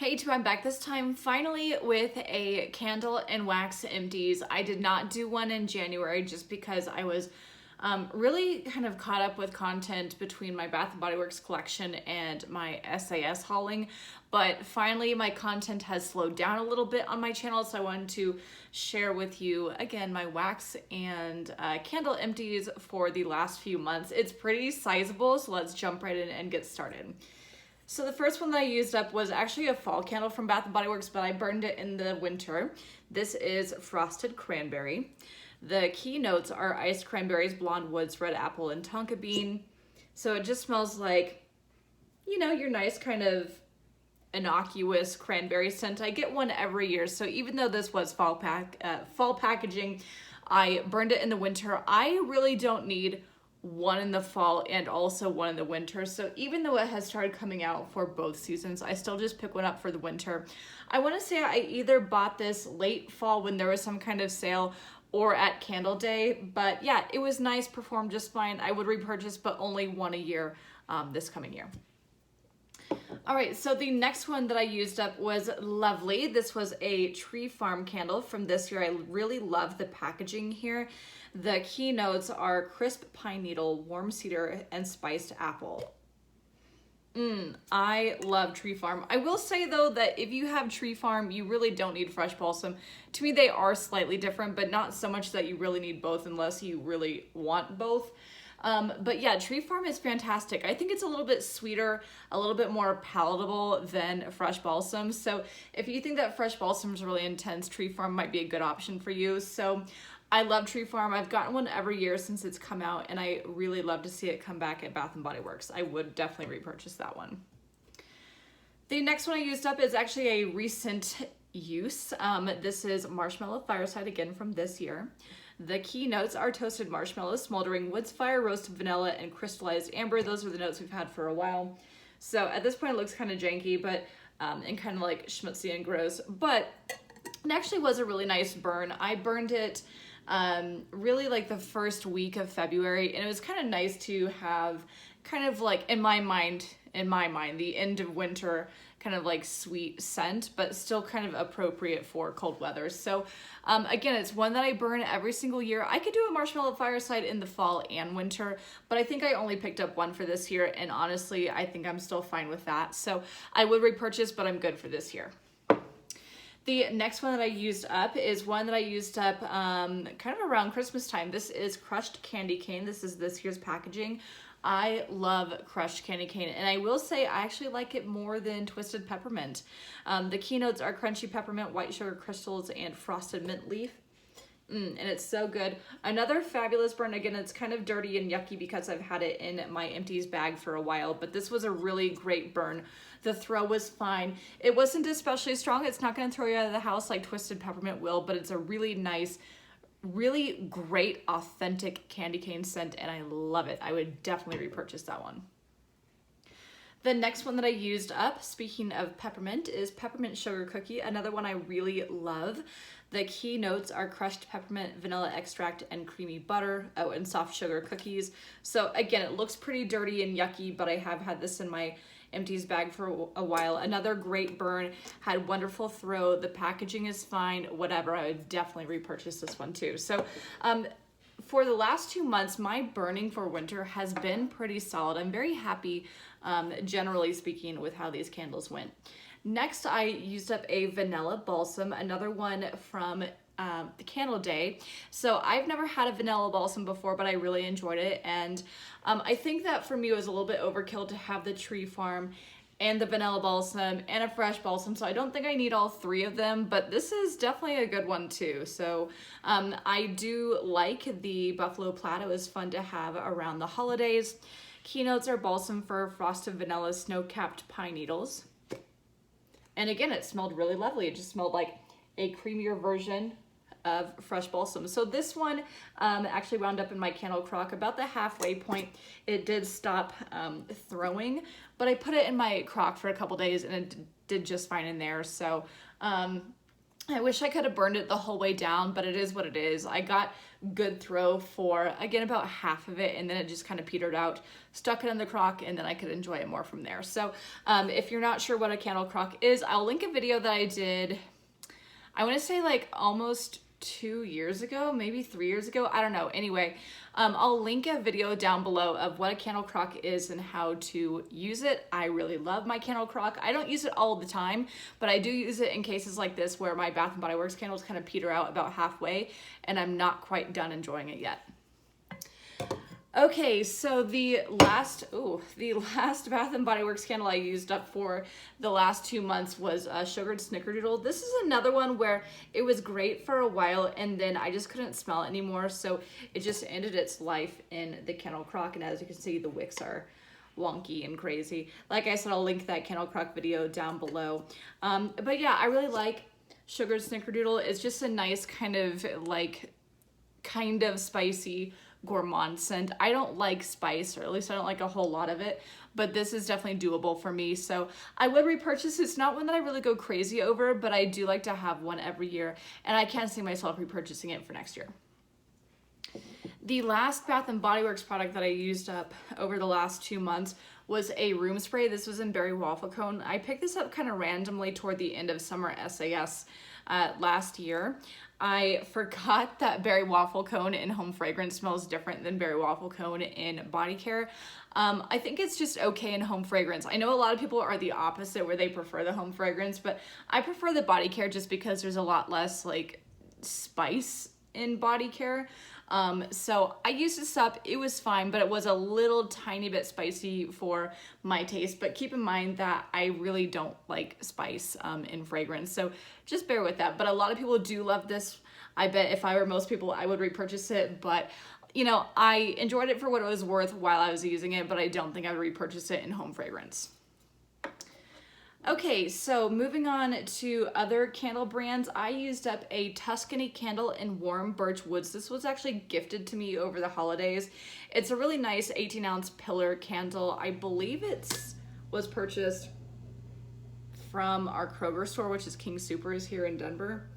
Hey, I'm back this time finally with a candle and wax empties. I did not do one in January just because I was really kind of caught up with content between my Bath & Body Works collection and my SAS hauling. But finally, my content has slowed down a little bit on my channel, so I wanted to share with you, again, my wax and candle empties for the last few months. It's pretty sizable, so let's jump right in and get started. So the first one that I used up was actually a fall candle from Bath & Body Works, but I burned it in the winter. This is Frosted Cranberry. The key notes are iced cranberries, blonde woods, red apple, and tonka bean. So it just smells like, you know, your nice kind of innocuous cranberry scent. I get one every year, so even though this was fall packaging, I burned it in the winter. I really don't need one in the fall and also one in the winter. So even though it has started coming out for both seasons, I still just pick one up for the winter. I want to say I either bought this late fall when there was some kind of sale or at Candle Day, but yeah, it was nice, performed just fine. I would repurchase, but only one a year this coming year. All right, so the next one that I used up was Lovely. This was a Tree Farm candle from this year. I really love the packaging here. The key notes are crisp pine needle, warm cedar, and spiced apple. I love Tree Farm. I will say though that if you have Tree Farm, you really don't need fresh balsam. To me, they are slightly different, but not so much that you really need both unless you really want both. But yeah, Tree Farm is fantastic. I think it's a little bit sweeter, a little bit more palatable than fresh balsam. So if you think that fresh balsam is really intense, Tree Farm might be a good option for you. So I love Tree Farm. I've gotten one every year since it's come out, and I really love to see it come back at Bath & Body Works. I would definitely repurchase that one. The next one I used up is actually a recent use. This is Marshmallow Fireside, again from this year. The key notes are toasted marshmallow, smoldering woods fire, roasted vanilla, and crystallized amber. Those are the notes we've had for a while. So at this point it looks kind of janky, but and kind of like schmutzy and gross, but it actually was a really nice burn. I burned it really like the first week of February, and it was kind of nice to have kind of like in my mind, the end of winter kind of like sweet scent, but still kind of appropriate for cold weather. So again, it's one that I burn every single year. I could do a Marshmallow Fireside in the fall and winter, but I think I only picked up one for this year, and honestly, I think I'm still fine with that. So I would repurchase, but I'm good for this year. The next one that I used up is one that I used up kind of around Christmas time. This is crushed candy cane. This is this year's packaging. I love crushed candy cane, and I will say I actually like it more than twisted peppermint. The keynotes are crunchy peppermint, white sugar crystals, and frosted mint leaf. And it's so good. Another fabulous burn. Again, it's kind of dirty and yucky because I've had it in my Empties bag for a while, but this was a really great burn. The throw was fine. It wasn't especially strong. It's not going to throw you out of the house like twisted peppermint will, but it's a really nice, really great, authentic candy cane scent, and I love it. I would definitely repurchase that one. The next one that I used up, speaking of peppermint, is Peppermint Sugar Cookie, another one I really love. The key notes are crushed peppermint, vanilla extract, and creamy butter, and soft sugar cookies. So again, it looks pretty dirty and yucky, but I have had this in my Empties bag for a while. Another great burn, had wonderful throw. The packaging is fine, whatever. I would definitely repurchase this one too. So for the last 2 months, my burning for winter has been pretty solid. I'm very happy, generally speaking, with how these candles went. Next, I used up a vanilla balsam, another one from the Candle Day. So I've never had a vanilla balsam before, but I really enjoyed it. And I think that for me it was a little bit overkill to have the Tree Farm and the vanilla balsam and a fresh balsam. So I don't think I need all three of them, but this is definitely a good one too. So I do like the Buffalo Plaid. It was fun to have around the holidays. Keynotes are balsam fir, frosted vanilla, snow-capped pine needles. And again, it smelled really lovely. It just smelled like a creamier version of fresh balsam. So this one actually wound up in my candle crock about the halfway point. It did stop throwing, but I put it in my crock for a couple days and it did just fine in there. So I wish I could have burned it the whole way down, but it is what it is. I got good throw for, again, about half of it, and then it just kind of petered out, stuck it in the crock, and then I could enjoy it more from there. So if you're not sure what a candle crock is, I'll link a video that I did, I want to say like almost 2 years ago, maybe 3 years ago, I don't know. Anyway, I'll link a video down below of what a candle crock is and how to use it. I really love my candle crock. I don't use it all the time, but I do use it in cases like this where my Bath & Body Works candles kind of peter out about halfway and I'm not quite done enjoying it yet. Okay, so the last Bath & Body Works candle I used up for the last 2 months was Sugared Snickerdoodle. This is another one where it was great for a while and then I just couldn't smell it anymore, so it just ended its life in the candle crock, and as you can see, the wicks are wonky and crazy. Like I said, I'll link that candle crock video down below. But yeah, I really like Sugared Snickerdoodle. It's just a nice kind of spicy gourmand scent. I don't like spice, or at least I don't like a whole lot of it, but this is definitely doable for me, so I would repurchase. It's not one that I really go crazy over, but I do like to have one every year, and I can't see myself repurchasing it for next year. The last Bath & Body Works product that I used up over the last 2 months was a room spray. This was in Berry Waffle Cone. I picked this up kind of randomly toward the end of summer SAS last year. I forgot that Berry Waffle Cone in home fragrance smells different than Berry Waffle Cone in body care. I think it's just okay in home fragrance. I know a lot of people are the opposite where they prefer the home fragrance, but I prefer the body care just because there's a lot less like spice in body care. So I used this up, it was fine, but it was a little tiny bit spicy for my taste, but keep in mind that I really don't like spice in fragrance, so just bear with that. But a lot of people do love this. I bet if I were most people, I would repurchase it, but you know, I enjoyed it for what it was worth while I was using it, but I don't think I would repurchase it in home fragrance. Okay, so moving on to other candle brands, I used up a Tuscany candle in warm birch woods. This was actually gifted to me over the holidays. It's a really nice 18-ounce pillar candle. I believe it was purchased from our Kroger store, which is King Soopers here in Denver,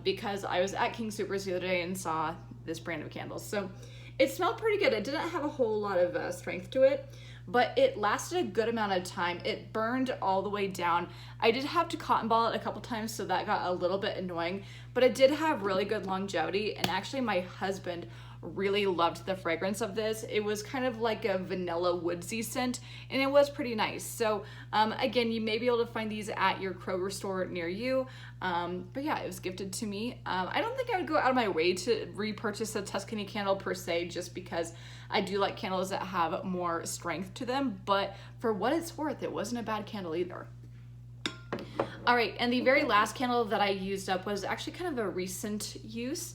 because I was at King Soopers the other day and saw this brand of candles. So it smelled pretty good. It didn't have a whole lot of strength to it, but it lasted a good amount of time. It burned all the way down. I did have to cotton ball it a couple times, so that got a little bit annoying, but it did have really good longevity, and actually my husband really loved the fragrance of this. It was kind of like a vanilla woodsy scent, and it was pretty nice. So again, you may be able to find these at your Kroger store near you, but yeah, it was gifted to me. I don't think I would go out of my way to repurchase a Tuscany candle per se, just because I do like candles that have more strength to them, but for what it's worth, it wasn't a bad candle either. All right, and the very last candle that I used up was actually kind of a recent use.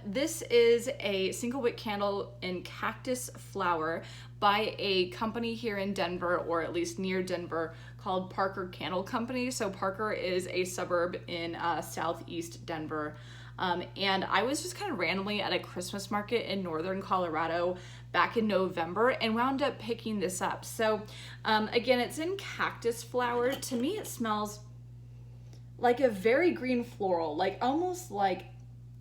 This is a single wick candle in cactus flower by a company here in Denver, or at least near Denver, called Parker Candle Company. So Parker is a suburb in southeast Denver. And I was just kind of randomly at a Christmas market in northern Colorado back in November and wound up picking this up. So again, it's in cactus flower. To me, it smells like a very green floral, like almost like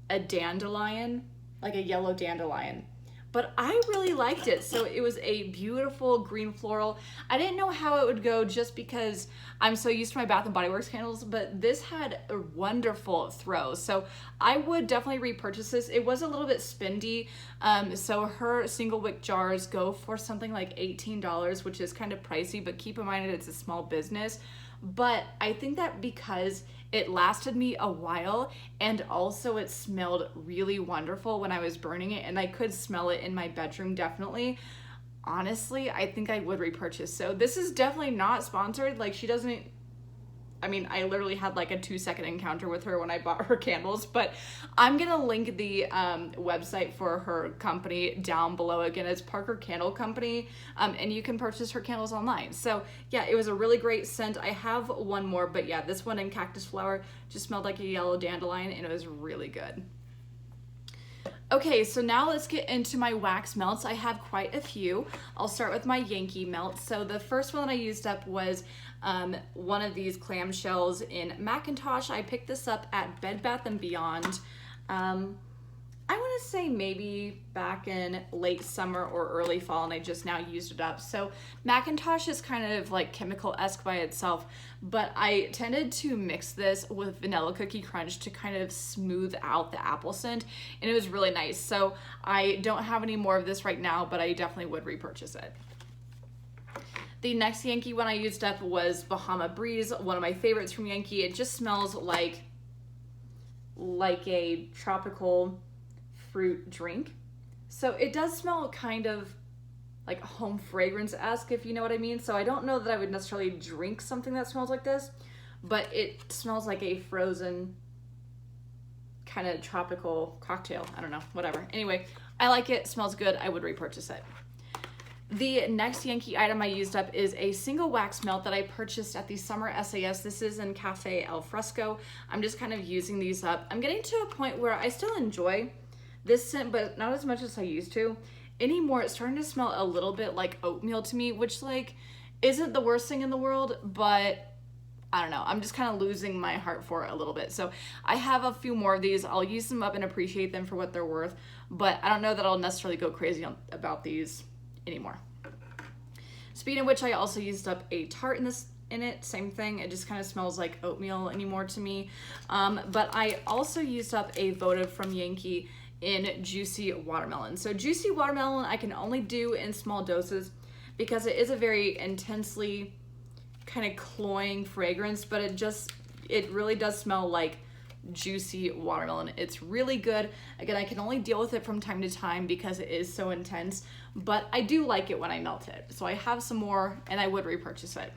a dandelion, like a yellow dandelion. But I really liked it. So it was a beautiful green floral. I didn't know how it would go just because I'm so used to my Bath & Body Works candles, but this had a wonderful throw. So I would definitely repurchase this. It was a little bit spendy. So her single wick jars go for something like $18, which is kind of pricey, but keep in mind that it's a small business. But I think that because it lasted me a while, and also it smelled really wonderful when I was burning it, and I could smell it in my bedroom definitely. Honestly, I think I would repurchase. So this is definitely not sponsored. Like, she doesn't, I mean, I literally had like a 2-second encounter with her when I bought her candles, but I'm gonna link the website for her company down below. Again, it's Parker Candle Company, and you can purchase her candles online. So yeah, it was a really great scent. I have one more, but yeah, this one in cactus flower just smelled like a yellow dandelion, and it was really good. Okay, so now let's get into my wax melts. I have quite a few. I'll start with my Yankee melts. So the first one that I used up was one of these clamshells in Macintosh. I picked this up at Bed Bath & Beyond. I want to say maybe back in late summer or early fall, and I just now used it up. So Macintosh is kind of like chemical-esque by itself, but I tended to mix this with Vanilla Cookie Crunch to kind of smooth out the apple scent, and it was really nice. So I don't have any more of this right now, but I definitely would repurchase it. The next Yankee one I used up was Bahama Breeze, one of my favorites from Yankee. It just smells like a tropical fruit drink. So it does smell kind of like home fragrance-esque, if you know what I mean. So I don't know that I would necessarily drink something that smells like this, but it smells like a frozen kind of tropical cocktail. I don't know, whatever. Anyway, I like it, smells good, I would repurchase it. The next Yankee item I used up is a single wax melt that I purchased at the summer SAS. This is in Cafe Al Fresco. I'm just kind of using these up. I'm getting to a point where I still enjoy this scent, but not as much as I used to. Anymore, it's starting to smell a little bit like oatmeal to me, which like isn't the worst thing in the world, but I don't know. I'm just kind of losing my heart for it a little bit. So I have a few more of these. I'll use them up and appreciate them for what they're worth, but I don't know that I'll necessarily go crazy about these anymore. Speaking of which, I also used up a tart in it, same thing. It just kind of smells like oatmeal anymore to me. But I also used up a votive from Yankee in Juicy Watermelon. So Juicy Watermelon I can only do in small doses because it is a very intensely kind of cloying fragrance, but it really does smell like juicy watermelon. It's really good. Again, I can only deal with it from time to time because it is so intense, but I do like it when I melt it. So I have some more and I would repurchase it.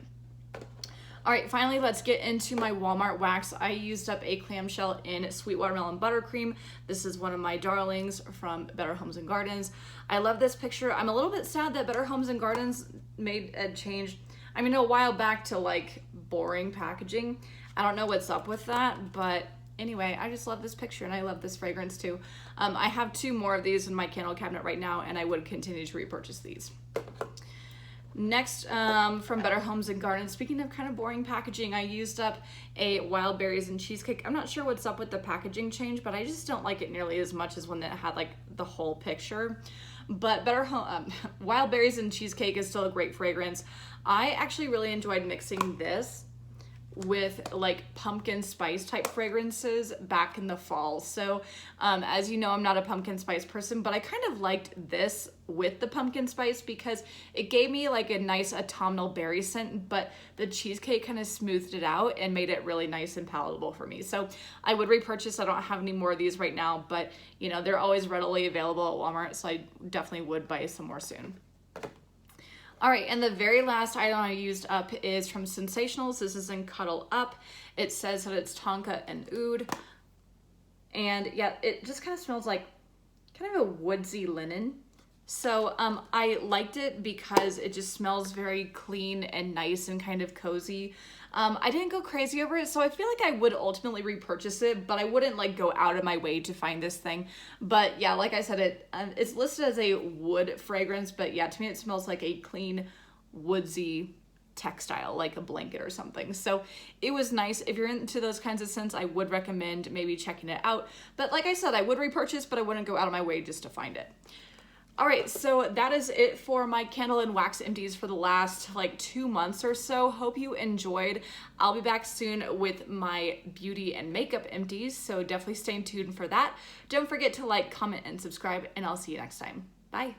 All right, finally, let's get into my Walmart wax. I used up a clamshell in Sweet Watermelon Buttercream. This is one of my darlings from Better Homes and Gardens. I love this picture. I'm a little bit sad that Better Homes and Gardens made a change, I mean, a while back to like boring packaging. I don't know what's up with that, but anyway, I just love this picture and I love this fragrance too. I have 2 more of these in my candle cabinet right now and I would continue to repurchase these. Next, from Better Homes and Gardens, speaking of kind of boring packaging, I used up a Wild Berries and Cheesecake. I'm not sure what's up with the packaging change, but I just don't like it nearly as much as when it had like the whole picture. But Wild Berries and Cheesecake is still a great fragrance. I actually really enjoyed mixing this with like pumpkin spice type fragrances back in the fall. So as you know, I'm not a pumpkin spice person, but I kind of liked this with the pumpkin spice because it gave me like a nice autumnal berry scent, but the cheesecake kind of smoothed it out and made it really nice and palatable for me. So I would repurchase. I don't have any more of these right now, but you know, they're always readily available at Walmart, so I definitely would buy some more soon. All right, and the very last item I used up is from Sensationals. This is in Cuddle Up. It says that it's tonka and oud. And yeah, it just kind of smells like kind of a woodsy linen. So I liked it because it just smells very clean and nice and kind of cozy. I didn't go crazy over it, so I feel like I would ultimately repurchase it, but I wouldn't like go out of my way to find this thing. But yeah, like I said, it's listed as a wood fragrance, but yeah, to me it smells like a clean, woodsy textile, like a blanket or something. So it was nice. If you're into those kinds of scents, I would recommend maybe checking it out. But like I said, I would repurchase, but I wouldn't go out of my way just to find it. All right, so that is it for my candle and wax empties for the last like 2 months or so. Hope you enjoyed. I'll be back soon with my beauty and makeup empties, so definitely stay tuned for that. Don't forget to like, comment, and subscribe, and I'll see you next time. Bye.